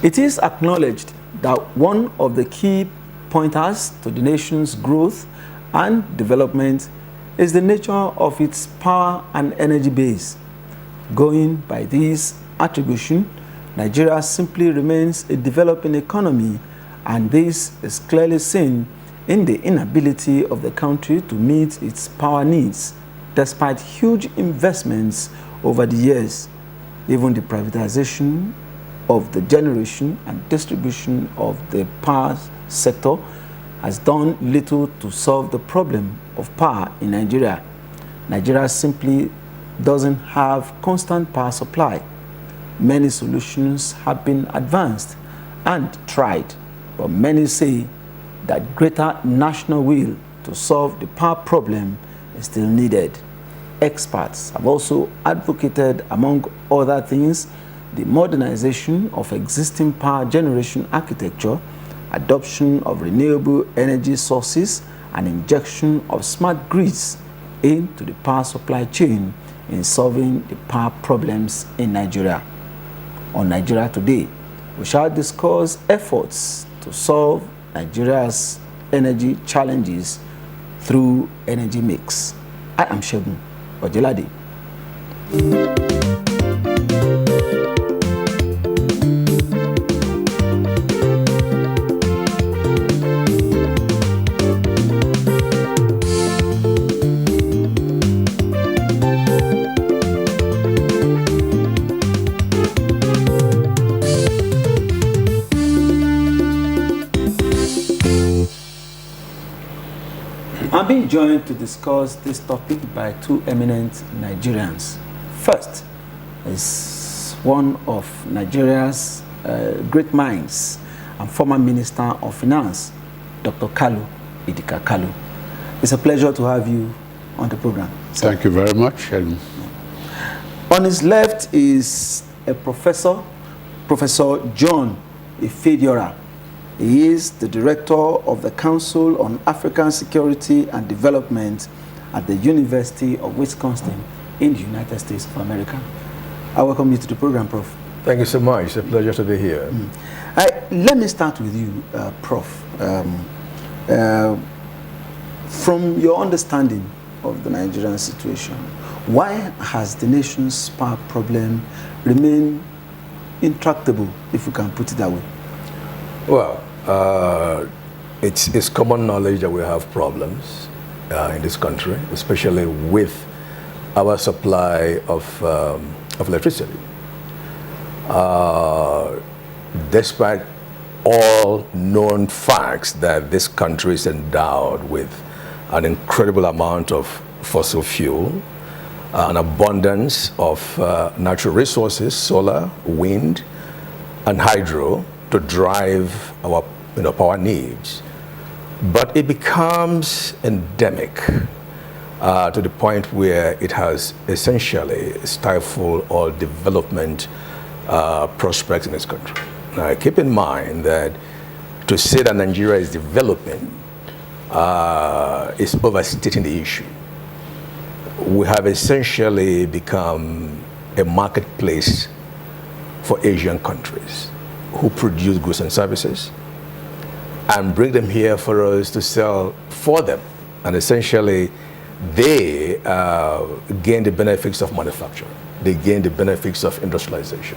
It is acknowledged that one of the key pointers to the nation's growth and development is the nature of its power and energy base. Going by this attribution, Nigeria simply remains a developing economy, and this is clearly seen in the inability of the country to meet its power needs, despite huge investments over the years. Even the privatization of the generation and distribution of the power sector has done little to solve the problem of power in Nigeria. Nigeria simply doesn't have constant power supply. Many solutions have been advanced and tried, but many say that greater national will to solve the power problem is still needed. Experts have also advocated, among other things, the modernization of existing power generation architecture, adoption of renewable energy sources, and injection of smart grids into the power supply chain in solving the power problems in Nigeria. On Nigeria Today, we shall discuss efforts to solve Nigeria's energy challenges through energy mix. I am Shegun Ojelade. I'm being joined to discuss this topic by two eminent Nigerians. First is one of Nigeria's great minds and former Minister of Finance, Dr. Kalu Idika Kalu. It's a pleasure to have you on the program. Thank you very much. On his left is a professor, Professor John Ifediora. He is the director of the Council on African Security and Development at the University of Wisconsin in the United States of America. I welcome you to the program, Prof. Thank you so much. It's a pleasure to be here. Let me start with you, Prof. From your understanding of the Nigerian situation, why has the nation's power problem remained intractable, if we can put it that way? Well, it's common knowledge that we have problems in this country, especially with our supply of electricity. Despite all known facts that this country is endowed with an incredible amount of fossil fuel, an abundance of natural resources, solar, wind, and hydro, to drive our power needs. But it becomes endemic to the point where it has essentially stifled all development prospects in this country. Now, keep in mind that to say that Nigeria is developing is overstating the issue. We have essentially become a marketplace for Asian countries who produce goods and services and bring them here for us to sell for them. And essentially, they gain the benefits of manufacturing. They gain the benefits of industrialization.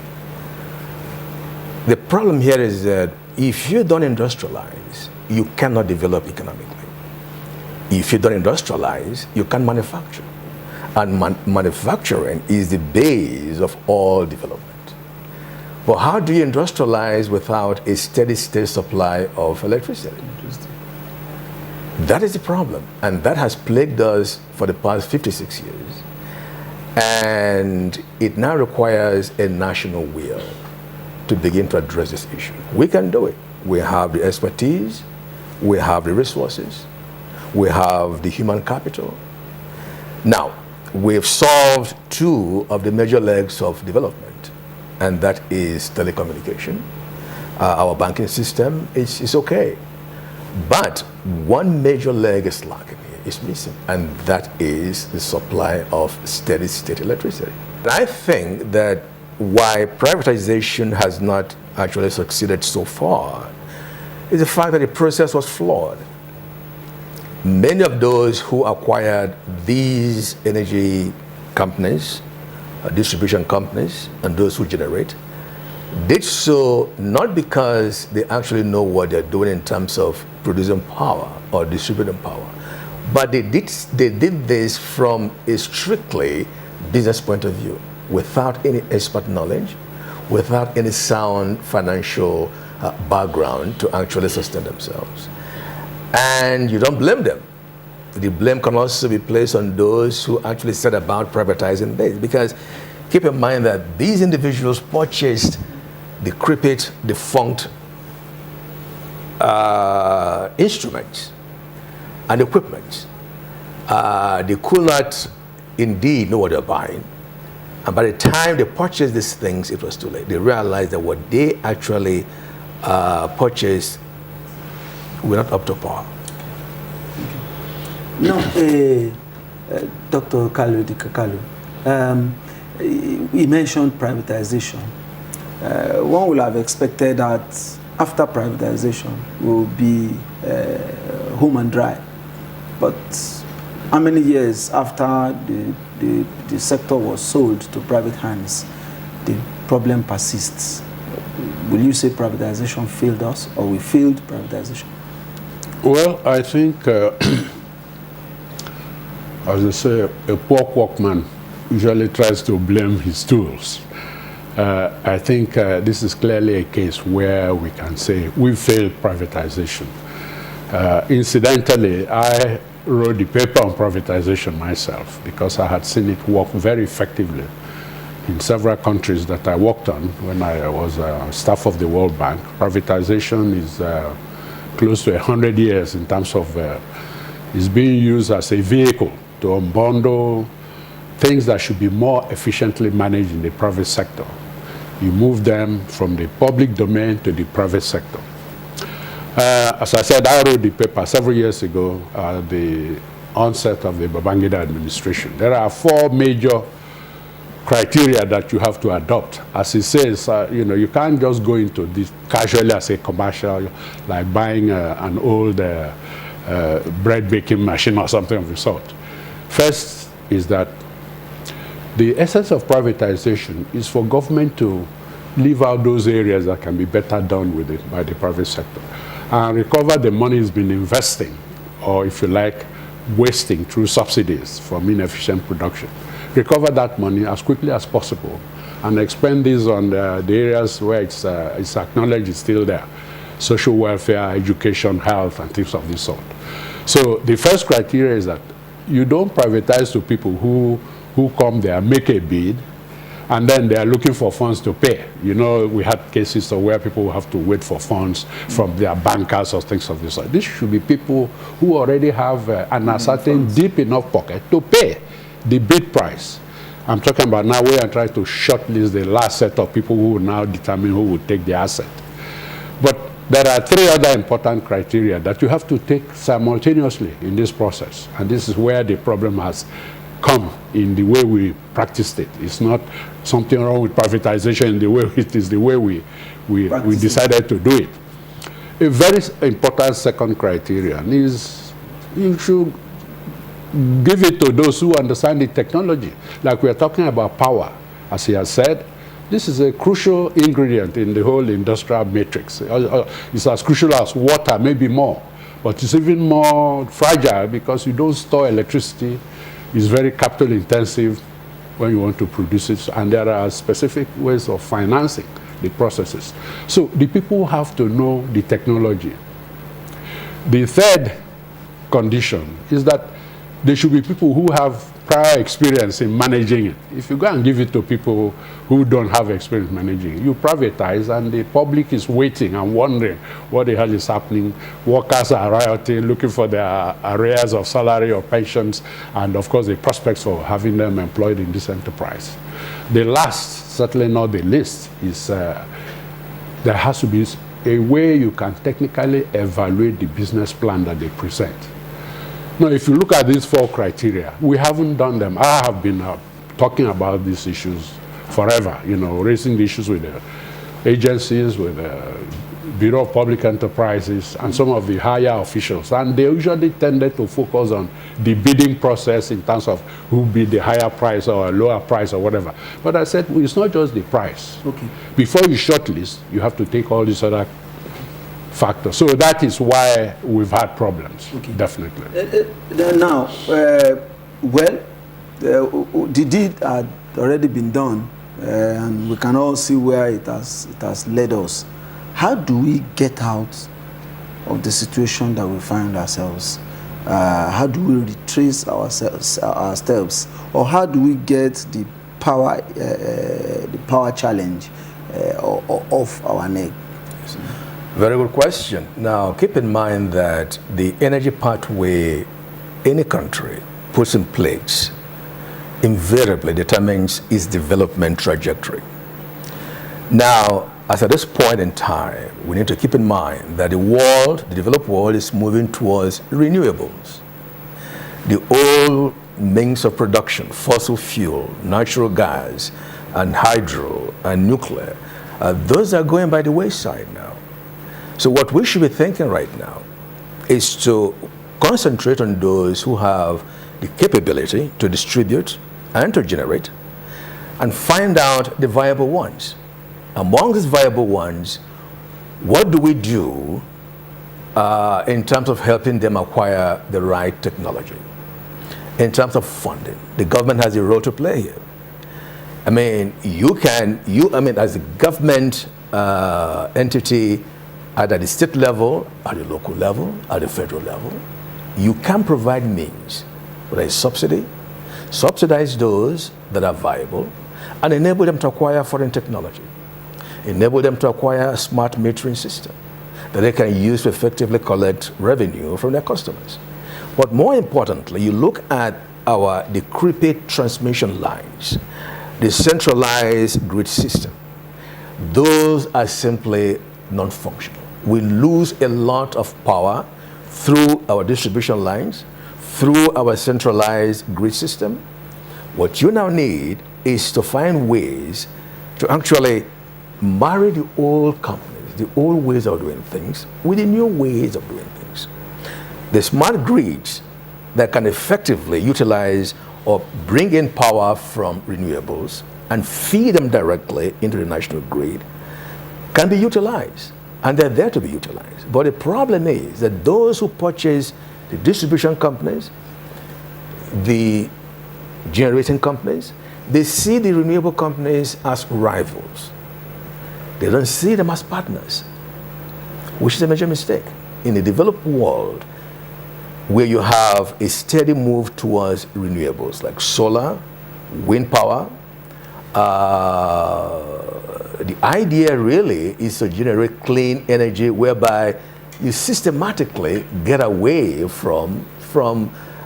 The problem here is that if you don't industrialize, you cannot develop economically. If you don't industrialize, you can't manufacture. And manufacturing is the base of all development. But how do you industrialize without a steady state supply of electricity? That is the problem. And that has plagued us for the past 56 years. And it now requires a national will to begin to address this issue. We can do it. We have the expertise, we have the resources, we have the human capital. Now, we've solved two of the major legs of development, and that is telecommunication. Our banking system is okay. But one major leg is lacking here, is missing, and that is the supply of steady state electricity. I think that why privatization has not actually succeeded so far is the fact that the process was flawed. Many of those who acquired these energy companies, distribution companies, and those who generate, did so not because they actually know what they're doing in terms of producing power or distributing power, but they did this from a strictly business point of view, without any expert knowledge, without any sound financial background to actually sustain themselves. And you don't blame them. The blame can also be placed on those who actually set about privatizing this, because keep in mind that these individuals purchased decrepit, defunct instruments and equipment. They could not indeed know what they're buying. And by the time they purchased these things, it was too late. They realized that what they actually purchased were not up to par. Now, Dr. Kalu Idika Kalu, you mentioned privatization. One would have expected that after privatization will be home and dry. But how many years after the sector was sold to private hands, the problem persists? Will you say privatization failed us, or we failed privatization? Well, I think, as they say, a poor workman usually tries to blame his tools. I think this is clearly a case where we can say we failed privatization. Incidentally, I wrote the paper on privatization myself because I had seen it work very effectively in several countries that I worked on when I was staff of the World Bank. Privatization is close to 100 years in terms of it's being used as a vehicle to unbundle things that should be more efficiently managed in the private sector. You move them from the public domain to the private sector. As I said, I wrote the paper several years ago at the onset of the Babangida administration. There are 4 major criteria that you have to adopt. As it says, you can't just go into this casually as a commercial, like buying an old bread baking machine or something of the sort. First is that the essence of privatization is for government to leave out those areas that can be better done with it by the private sector and recover the money it's been investing, or if you like, wasting through subsidies from inefficient production. Recover that money as quickly as possible and expend this on the areas where it's acknowledged it's still there. Social welfare, education, health, and things of this sort. So the first criteria is that you don't privatize to people who come there, make a bid, and then they are looking for funds to pay. We had cases of where people have to wait for funds from their bankers or things of this sort. This should be people who already have a certain deep enough pocket to pay the bid price. I'm talking about now we are trying to shortlist the last set of people who will now determine who will take the asset. But there are 3 other important criteria that you have to take simultaneously in this process. And this is where the problem has come in the way we practiced it. It's not something wrong with privatization in the way it is, the way we decided to do it. A very important second criterion is you should give it to those who understand the technology. Like we are talking about power, as he has said, this is a crucial ingredient in the whole industrial matrix. It's as crucial as water, maybe more, but it's even more fragile because you don't store electricity. It's very capital intensive when you want to produce it, and there are specific ways of financing the processes. So the people have to know the technology. The third condition is that there should be people who have prior experience in managing it. If you go and give it to people who don't have experience managing it, you privatize and the public is waiting and wondering what the hell is happening. Workers are rioting, looking for their arrears of salary or pensions, and of course the prospects for having them employed in this enterprise. The last, certainly not the least, is there has to be a way you can technically evaluate the business plan that they present. Now, if you look at these 4 criteria, we haven't done them. I have been talking about these issues forever, raising the issues with the agencies, with the Bureau of Public Enterprises, and some of the higher officials. And they usually tended to focus on the bidding process in terms of who bid the higher price or a lower price or whatever. But I said, well, it's not just the price. Okay. Before you shortlist, you have to take all these other factors. So that is why we've had problems, okay. Definitely. Now, the deed had already been done, and we can all see where it has led us. How do we get out of the situation that we find ourselves? How do we retrace our steps, or how do we get the power challenge off our neck? Very good question. Now, keep in mind that the energy pathway any country puts in place invariably determines its development trajectory. Now, as at this point in time, we need to keep in mind that the developed world is moving towards renewables. The old means of production, fossil fuel, natural gas, and hydro, and nuclear, those are going by the wayside now. So what we should be thinking right now is to concentrate on those who have the capability to distribute and to generate, and find out the viable ones. Among these viable ones, what do we do in terms of helping them acquire the right technology? In terms of funding, the government has a role to play here. I mean, as a government entity, either at the state level, at the local level, at the federal level, you can provide means, whether it's subsidize those that are viable, and enable them to acquire foreign technology. Enable them to acquire a smart metering system that they can use to effectively collect revenue from their customers. But more importantly, you look at our decrepit transmission lines, the centralized grid system. Those are simply non-functional. We lose a lot of power through our distribution lines, through our centralized grid system. What you now need is to find ways to actually marry the old companies, the old ways of doing things, with the new ways of doing things. The smart grids that can effectively utilize or bring in power from renewables and feed them directly into the national grid can be utilized, and they're there to be utilized. But the problem is that those who purchase the distribution companies, the generating companies, they see the renewable companies as rivals. They don't see them as partners, which is a major mistake. In the developed world, where you have a steady move towards renewables like solar, wind power, the idea really is to generate clean energy whereby you systematically get away from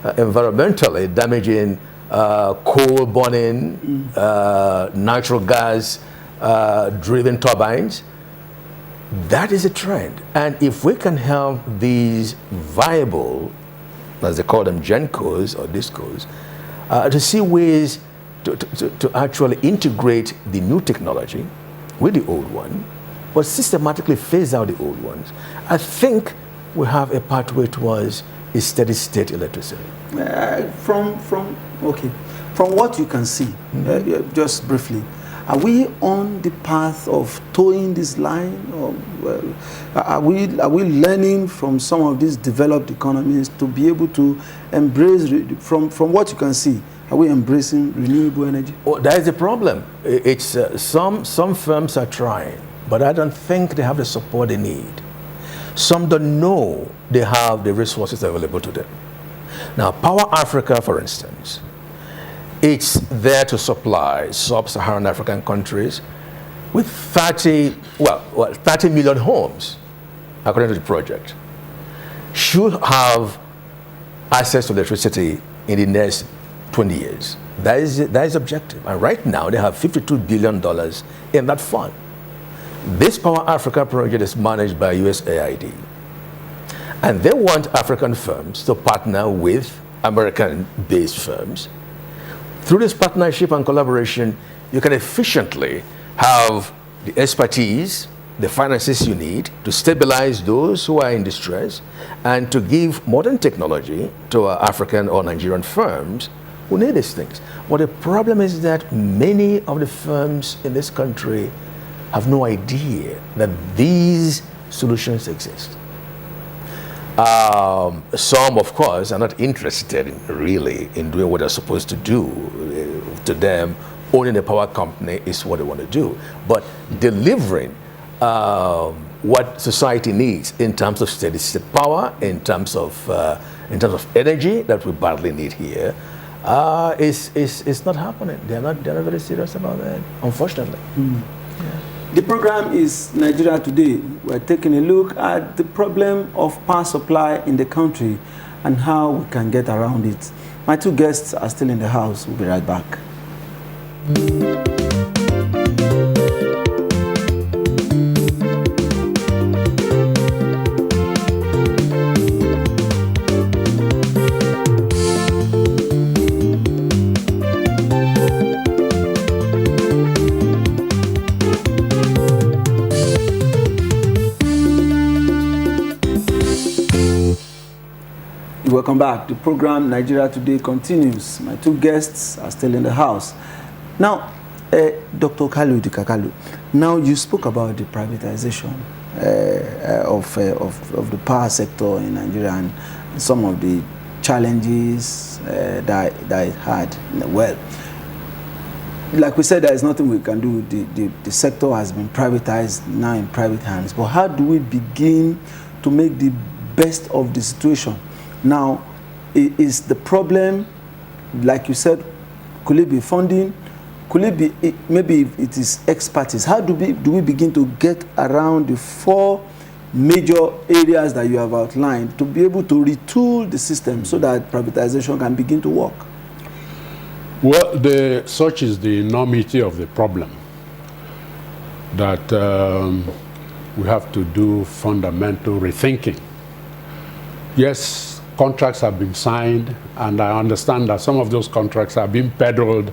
environmentally damaging coal burning, natural gas driven turbines. That is a trend. And if we can help these viable, as they call them, GenCos or DISCos, to see ways to actually integrate the new technology with the old one, but systematically phase out the old ones, I think we have a pathway towards a steady state electricity. From what you can see, just briefly, are we on the path of towing this line, or are we learning from some of these developed economies to be able to embrace, from what you can see, are we embracing renewable energy? Well, that is the problem. It's some firms are trying, but I don't think they have the support they need. Some don't know they have the resources available to them. Now, Power Africa, for instance, it's there to supply sub-Saharan African countries with 30 million homes, according to the project, should have access to electricity in the next 20 years. That is objective. And right now, they have $52 billion in that fund. This Power Africa project is managed by USAID. And they want African firms to partner with American-based firms. Through this partnership and collaboration, you can efficiently have the expertise, the finances you need to stabilize those who are in distress and to give modern technology to African or Nigerian firms who need these things. But the problem is that many of the firms in this country have no idea that these solutions exist. Some, of course, are not interested really in doing what they're supposed to do. To them, owning a power company is what they want to do. But delivering what society needs in terms of steady state power, in terms of energy that we badly need here, is not happening. They're not very serious about that, unfortunately. Yeah. The program is Nigeria Today. We're taking a look at the problem of power supply in the country and how we can get around it. My two guests are still in the house. We'll be right back. Welcome back. The program Nigeria Today continues. My two guests are still in the house. Now, Dr. Kalu Idika Kalu, now you spoke about the privatization of the power sector in Nigeria and some of the challenges that it had. Well, like we said, there is nothing we can do. The sector has been privatized, now in private hands. But how do we begin to make the best of the situation? Now, is the problem, like you said, could it be funding? Could it be, maybe it is expertise? How do we begin to get around the four major areas that you have outlined to be able to retool the system so that privatization can begin to work? Well, such is the enormity of the problem that we have to do fundamental rethinking. Yes, contracts have been signed, and I understand that some of those contracts are being peddled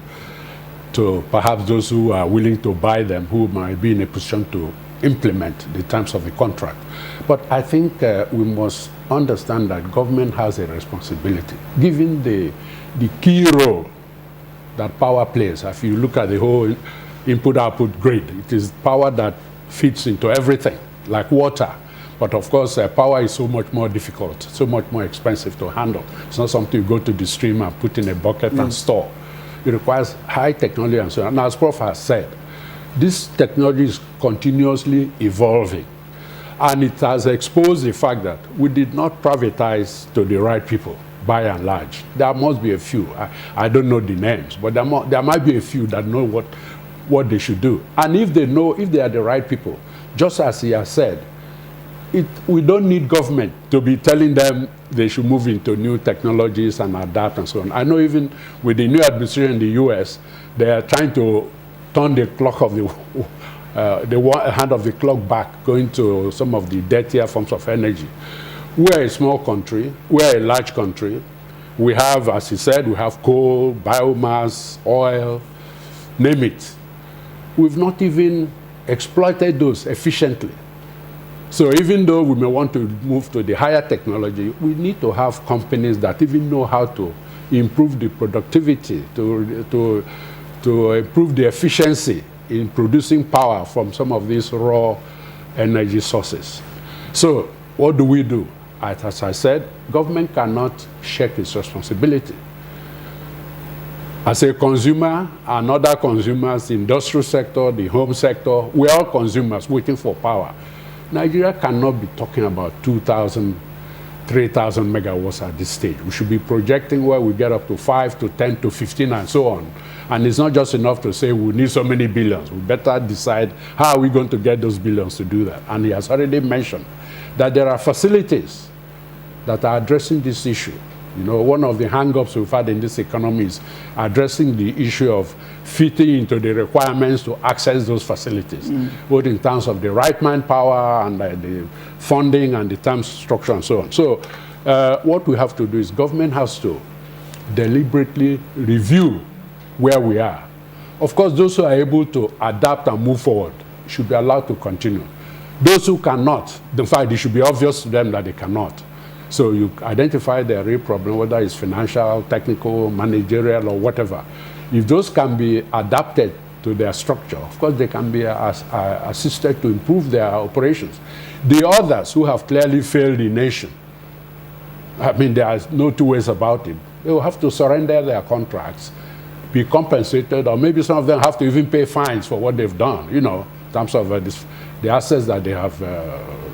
to perhaps those who are willing to buy them, who might be in a position to implement the terms of the contract. But I think we must understand that government has a responsibility, given the key role that power plays. If you look at the whole input-output grid, it is power that feeds into everything, like water. But of course, power is so much more difficult, so much more expensive to handle. It's not something you go to the stream and put in a bucket and store. It requires high technology and so on. And as Prof has said, this technology is continuously evolving. And it has exposed the fact that we did not privatize to the right people, by and large. There must be a few. I don't know the names, but there might be a few that know what they should do. And if they know, if they are the right people, just as he has said, we don't need government to be telling them they should move into new technologies and adapt and so on. I know even with the new administration in the US, they are trying to turn the clock of the hand of the clock back, going to some of the dirtier forms of energy. We're a small country, we're a large country. We have, as he said, we have coal, biomass, oil, name it. We've not even exploited those efficiently. So even though we may want to move to the higher technology, we need to have companies that even know how to improve the productivity, to improve the efficiency in producing power from some of these raw energy sources. So what do we do? As I said, government cannot shirk its responsibility. As a consumer and other consumers, the industrial sector, the home sector, we're all consumers waiting for power. Nigeria cannot be talking about 2,000, 3,000 megawatts at this stage. We should be projecting where we get up to 5 to 10 to 15 and so on. And it's not just enough to say we need so many billions. We better decide how are we going to get those billions to do that. And he has already mentioned that there are facilities that are addressing this issue. You know, one of the hang-ups we've had in this economy is addressing the issue of fitting into the requirements to access those facilities, both in terms of the right manpower and the funding and the terms structure and so on. So what we have to do is government has to deliberately review where we are, Of course, those who are able to adapt and move forward should be allowed to continue. Those who cannot, in fact, it should be obvious to them that they cannot. So you identify their real problem, whether it's financial, technical, managerial, or whatever. If those can be adapted to their structure, of course, they can be assisted to improve their operations. The others who have clearly failed the nation, I mean, there are no two ways about it. They will have to surrender their contracts, be compensated, or maybe some of them have to even pay fines for what they've done, you know, in terms of the assets that they have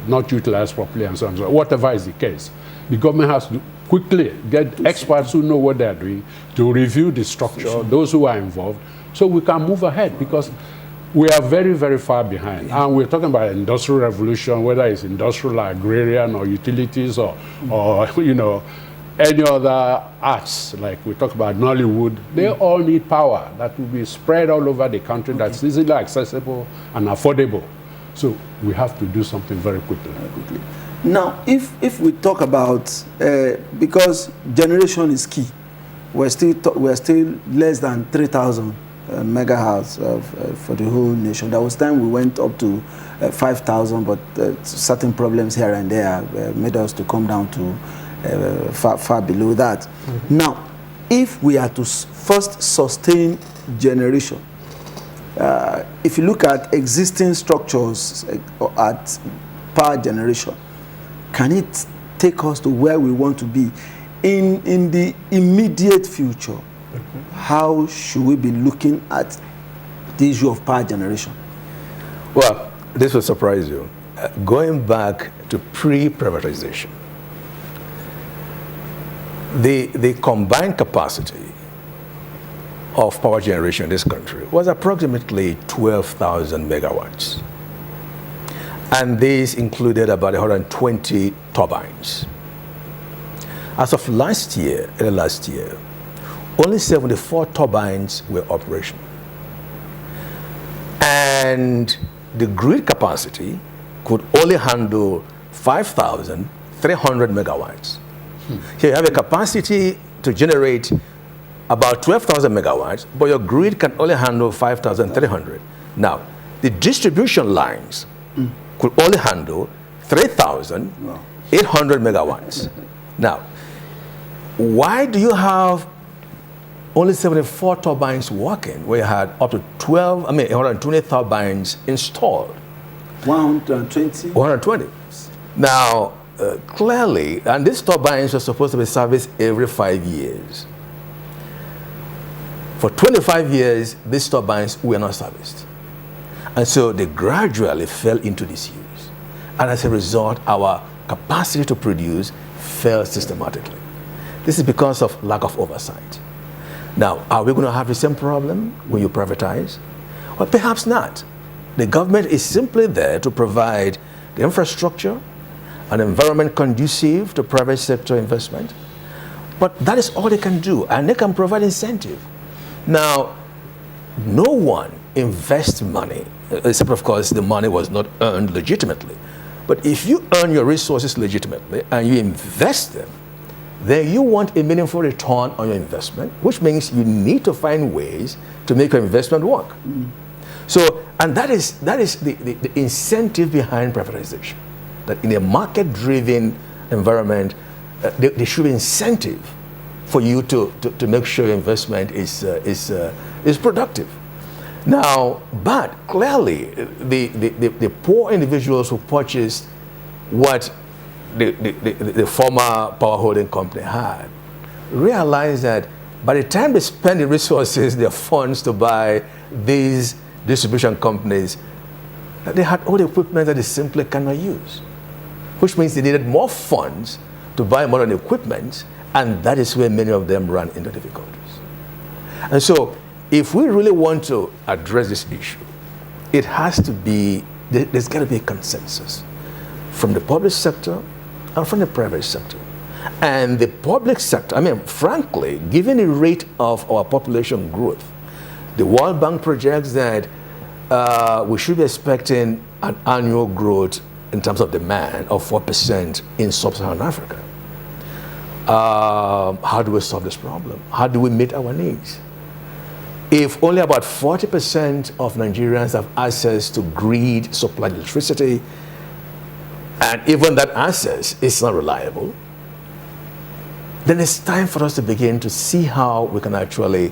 not utilized properly and so on. So whatever is the case, the government has to quickly get experts who know what they're doing to review the structure, those who are involved, so we can move ahead, because we are very, very far behind. And we're talking about industrial revolution, whether it's industrial, agrarian, or utilities, or you know, any other arts, like we talk about Nollywood. They all need power that will be spread all over the country, that's easily accessible and affordable. So we have to do something very quickly. Now, if we talk about, because generation is key, we're still less than 3,000 megahertz for the whole nation. There was time we went up to 5,000, but certain problems here and there made us to come down to far below that. Now, if we are to first sustain generation, if you look at existing structures at power generation, can it take us to where we want to be in the immediate future? How should we be looking at the issue of power generation? Well, this will surprise you. Going back to pre-privatization, the combined capacity of power generation in this country was approximately 12,000 megawatts. And these included about 120 turbines. As of last year, only 74 turbines were operational. And the grid capacity could only handle 5,300 megawatts. Here you have a capacity to generate about 12,000 megawatts, but your grid can only handle 5,300. Now, the distribution lines could only handle 3,800 megawatts. Now, why do you have only 74 turbines working where you had up to 120 turbines installed? 120? 120. Now, clearly, and these turbines are supposed to be serviced every 5 years. For 25 years, these turbines were not serviced. And so they gradually fell into disuse. And as a result, our capacity to produce fell systematically. This is because of lack of oversight. Now, are we going to have the same problem when you privatize? Well, perhaps not. The government is simply there to provide the infrastructure, an environment conducive to private sector investment. But that is all they can do, and they can provide incentive. Now, no one invests money, except of course the money was not earned legitimately. But if you earn your resources legitimately and you invest them, then you want a meaningful return on your investment, which means you need to find ways to make your investment work. So, and that is the incentive behind privatization. That in a market-driven environment, there should be incentive for you to make sure your investment is productive. Now, but clearly, the poor individuals who purchased what the former power holding company had realized that by the time they spend the resources, their funds to buy these distribution companies, they had all the equipment that they simply cannot use, which means they needed more funds to buy modern equipment, and that is where many of them ran into difficulties. And so, if we really want to address this issue, it has to be, there's got to be a consensus from the public sector and from the private sector. And the public sector, I mean, frankly, given the rate of our population growth, the World Bank projects that we should be expecting an annual growth in terms of demand of 4% in sub-Saharan Africa. How do we solve this problem? How do we meet our needs? If only about 40% of Nigerians have access to grid supplied electricity, and even that access is not reliable, then it's time for us to begin to see how we can actually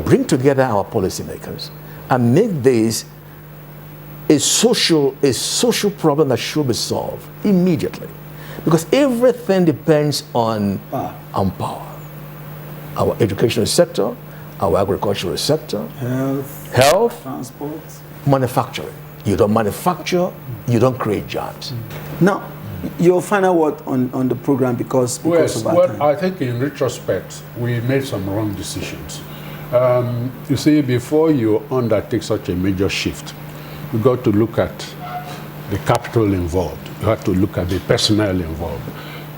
bring together our policymakers and make this a social problem that should be solved immediately. Because everything depends on power. Our educational sector, our agricultural sector, health, transport, manufacturing. You don't manufacture, you don't create jobs. Now, your final word on the program because of our time. I think in retrospect, we made some wrong decisions. You see, before you undertake such a major shift, you got to look at the capital involved. You have to look at the personnel involved.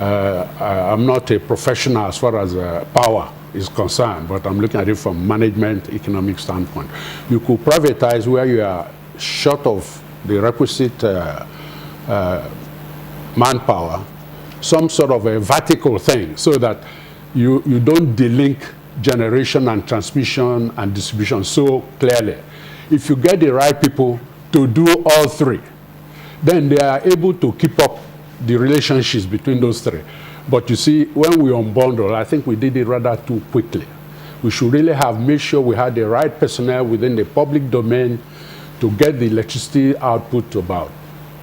I'm not a professional as far as power is concerned, but I'm looking at it from management, economic standpoint. You could privatize where you are short of the requisite manpower, some sort of a vertical thing, so that you don't delink generation and transmission and distribution so clearly. If you get the right people to do all three, then they are able to keep up the relationships between those three. But you see, when we unbundle, I think we did it rather too quickly. We should really have made sure we had the right personnel within the public domain to get the electricity output to about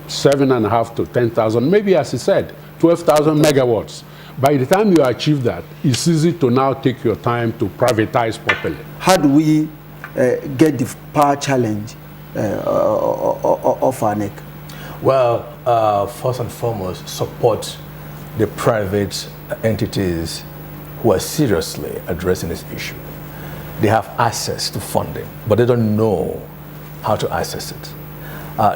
7.5 to 10,000, maybe as he said, 12,000 megawatts. By the time you achieve that, it's easy to now take your time to privatize properly. How do we get the power challenge off our neck? Well, first and foremost, support the private entities who are seriously addressing this issue. They have access to funding, but they don't know how to access it.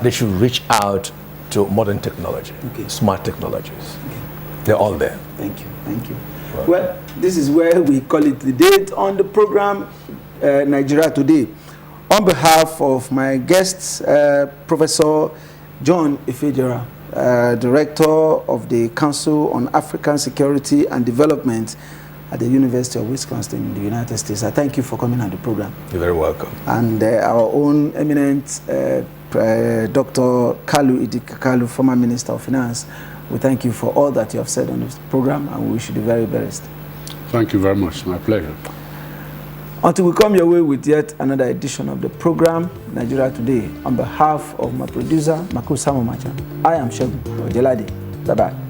They should reach out to modern technology, smart technologies. They're all there. Thank you. Thank you. Well, this is where we call it the date on the program, Nigeria Today. On behalf of my guests, Professor John Ifediora, Director of the Council on African Security and Development at the University of Wisconsin in the United States. I thank you for coming on the program. You're very welcome. And our own eminent Dr. Kalu Idika Kalu, former Minister of Finance. We thank you for all that you have said on this program, and we wish you the very best. Thank you very much. My pleasure. Until we come your way with yet another edition of the program, Nigeria Today, on behalf of my producer, Maku Samomacha, I am Shegun Ojelade. Bye-bye.